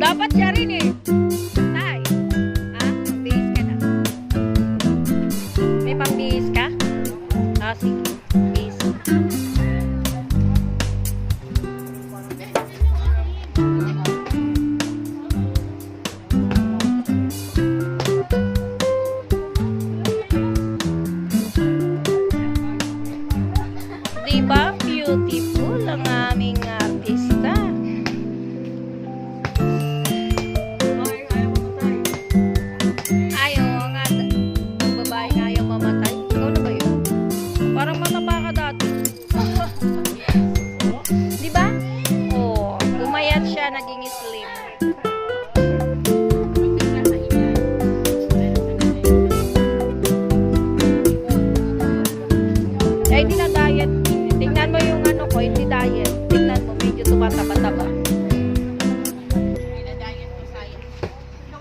Dapat siya rin eh. Tay. Ah, pambihis ka na. May pambihis ka? Ah, sige. Bihis. Diba? Beautiful ang aming artista. Ayaw nga. Ang babae nga ayaw mamatay. Ikaw na ba yun? Parang mataba ka dati. Diba? Oo. Umayat siya, naging slim. Ay, hindi na diet. Tingnan mo yung ano ko, hindi diet. Tingnan mo, medyo tumataba-taba.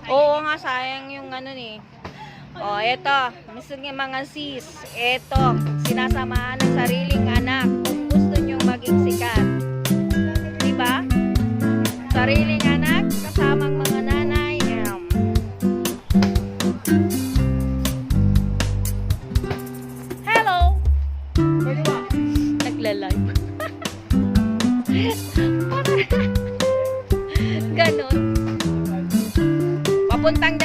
Oo nga, sayang yung ano ni. Oh, eto. Gusto niyo mga sis. Eto, sinasamahan ng sariling anak. Kung gusto niyo maging sikat. Diba? Sariling anak, kasamang mga nanay. Hello! Nagla-live. Ganon. Papuntang